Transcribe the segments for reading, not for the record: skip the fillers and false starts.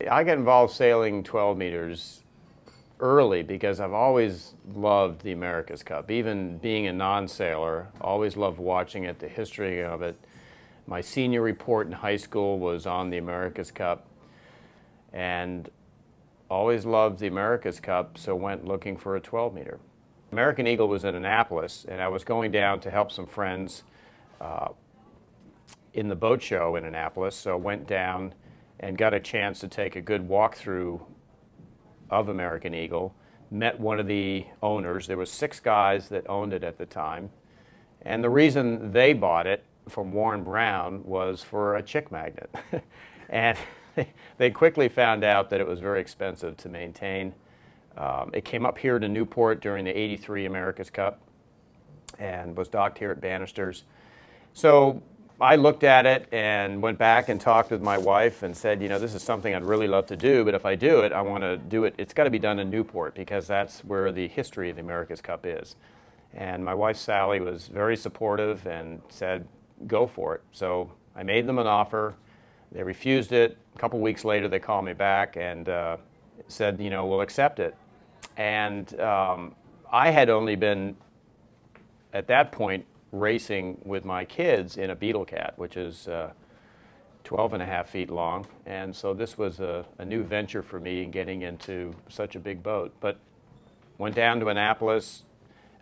I got involved sailing 12 meters early because I've always loved the America's Cup. Even being a non-sailor, always loved watching it, the history of it. My senior report in high school was on the America's Cup, and always loved the America's Cup, so went looking for a 12 meter. American Eagle was in Annapolis, and I was going down to help some friends in the boat show in Annapolis, so went down and got a chance to take a good walkthrough of American Eagle. Met one of the owners. There was 6 guys that owned it at the time, and the reason they bought it from Warren Brown was for a chick magnet. And they quickly found out that it was very expensive to maintain. It came up here to Newport during the '83 America's Cup and was docked here at Bannister's. So I looked at it and went back and talked with my wife and said, you know, this is something I'd really love to do, but if I do it, I want to do it, it's got to be done in Newport because that's where the history of the America's Cup is. And my wife, Sally, was very supportive and said, go for it. So I made them an offer. They refused it. A couple weeks later, they called me back and said, you know, we'll accept it. And I had only been, at that point, racing with my kids in a Beetle Cat, which is 12.5 feet long. And so this was a new venture for me getting into such a big boat. But went down to Annapolis,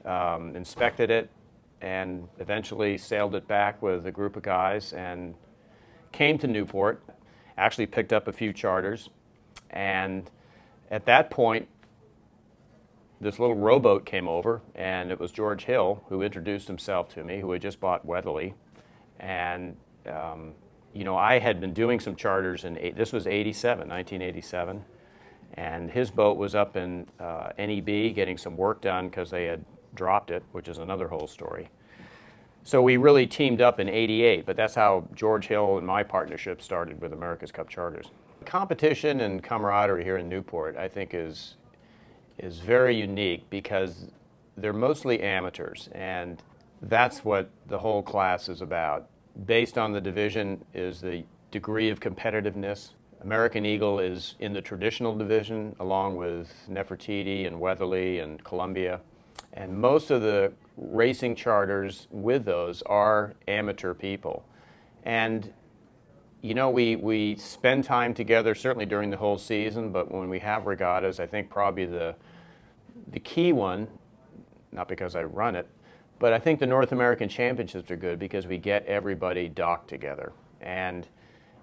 inspected it, and eventually sailed it back with a group of guys and came to Newport, actually picked up a few charters. And at that point, this little rowboat came over, and it was George Hill who introduced himself to me, who had just bought Weatherly. And, you know, I had been doing some charters this was 1987, and his boat was up in NEB getting some work done because they had dropped it, which is another whole story. So we really teamed up in '88, but that's how George Hill and my partnership started with America's Cup Charters. Competition and camaraderie here in Newport, I think, is very unique because they're mostly amateurs, and that's what the whole class is about. Based on the division is the degree of competitiveness. American Eagle is in the traditional division along with Nefertiti and Weatherly and Columbia, and most of the racing charters with those are amateur people. And you know, we spend time together certainly during the whole season, but when we have regattas, I think probably the key one, not because I run it, but I think the North American Championships are good because we get everybody docked together. And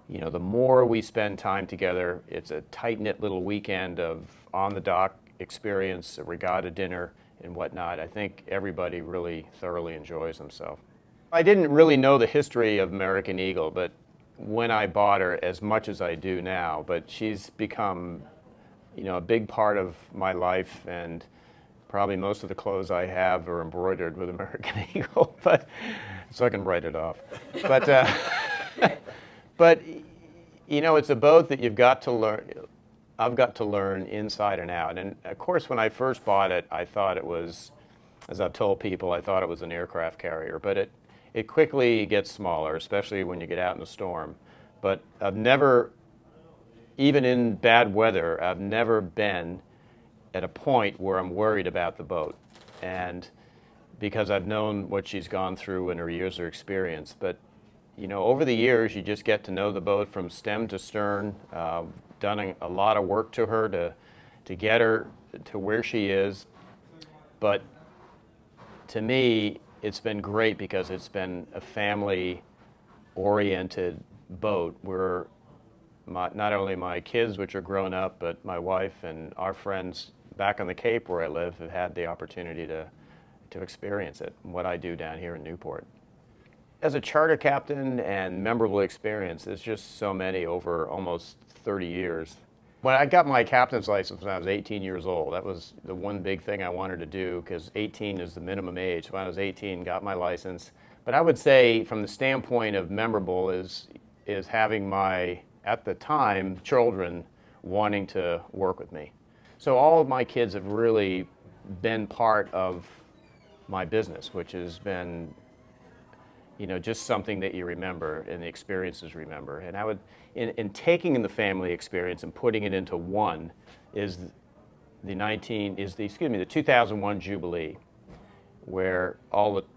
you know, the more we spend time together, it's a tight-knit little weekend of on-the-dock experience, a regatta dinner and whatnot. I think everybody really thoroughly enjoys themselves. I didn't really know the history of American Eagle, but when I bought her as much as I do now, but she's become, you know, a big part of my life, and probably most of the clothes I have are embroidered with American Eagle, but so I can write it off. But you know, it's a boat that you've got to learn. I've got to learn inside and out. And of course, when I first bought it, I thought it was, as I've told people, I thought it was an aircraft carrier. But it quickly gets smaller, especially when you get out in a storm. But I've never, even in bad weather, I've never been at a point where I'm worried about the boat. And because I've known what she's gone through in her years of experience. But you know, over the years, you just get to know the boat from stem to stern. Done a lot of work to her to get her to where she is. But to me, it's been great because it's been a family-oriented boat where not only my kids, which are grown up, but my wife and our friends back on the Cape where I live have had the opportunity to experience it, what I do down here in Newport. As a charter captain and memorable experience, there's just so many over almost 30 years. When I got my captain's license when I was 18 years old, that was the one big thing I wanted to do because 18 is the minimum age. When I was 18, got my license. But I would say from the standpoint of memorable is having my, at the time, children wanting to work with me. So all of my kids have really been part of my business, which has been you know, just something that you remember and the experiences remember. And I would, in taking the family experience and putting it into one is the 2001 Jubilee, where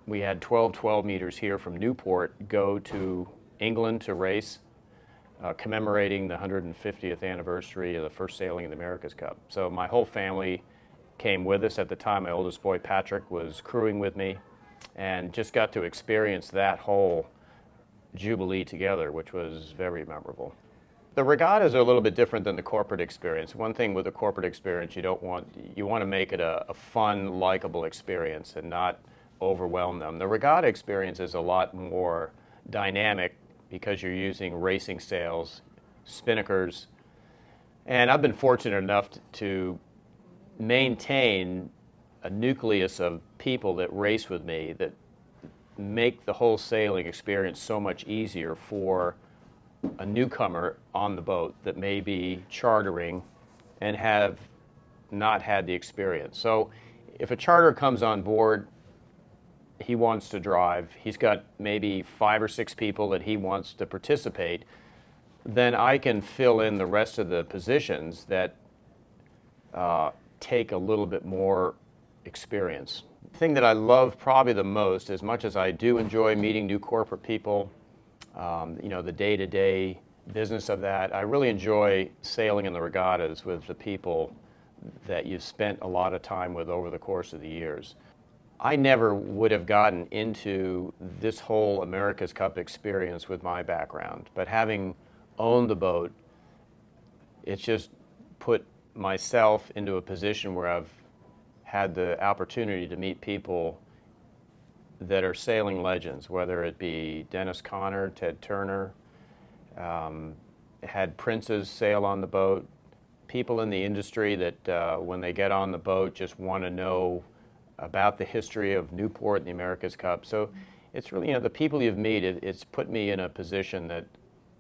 we had 12 meters here from Newport go to England to race, commemorating the 150th anniversary of the first sailing of the America's Cup. So my whole family came with us. At the time, my oldest boy, Patrick, was crewing with me, and just got to experience that whole Jubilee together, which was very memorable. The regattas are a little bit different than the corporate experience. One thing with the corporate experience, you want to make it a fun, likable experience and not overwhelm them. The regatta experience is a lot more dynamic because you're using racing sails, spinnakers, and I've been fortunate enough to maintain a nucleus of people that race with me that make the whole sailing experience so much easier for a newcomer on the boat that may be chartering and have not had the experience. So if a charter comes on board, he wants to drive, he's got maybe 5 or 6 people that he wants to participate, then I can fill in the rest of the positions that take a little bit more experience. The thing that I love probably the most, as much as I do enjoy meeting new corporate people, you know, the day-to-day business of that, I really enjoy sailing in the regattas with the people that you've spent a lot of time with over the course of the years. I never would have gotten into this whole America's Cup experience with my background, but having owned the boat, it's just put myself into a position where I've had the opportunity to meet people that are sailing legends, whether it be Dennis Conner, Ted Turner, had princes sail on the boat, people in the industry that when they get on the boat just want to know about the history of Newport and the America's Cup. So it's really, you know, the people you've met, it's put me in a position that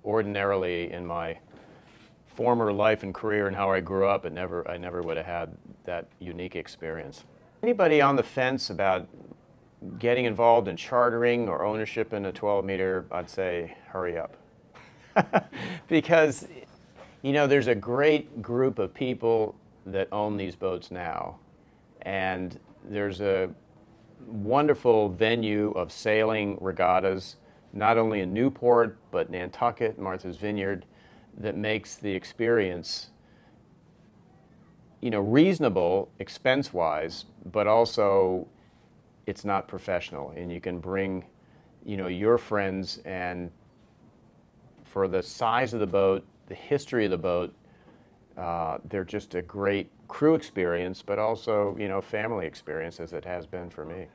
ordinarily in my former life and career and how I grew up, I never would have had that unique experience. Anybody on the fence about getting involved in chartering or ownership in a 12-meter, I'd say hurry up. Because, you know, there's a great group of people that own these boats now, and there's a wonderful venue of sailing regattas, not only in Newport, but Nantucket, Martha's Vineyard, that makes the experience, you know, reasonable expense-wise, but also it's not professional, and you can bring, you know, your friends, and for the size of the boat, the history of the boat, they're just a great crew experience, but also, you know, family experience, as it has been for me.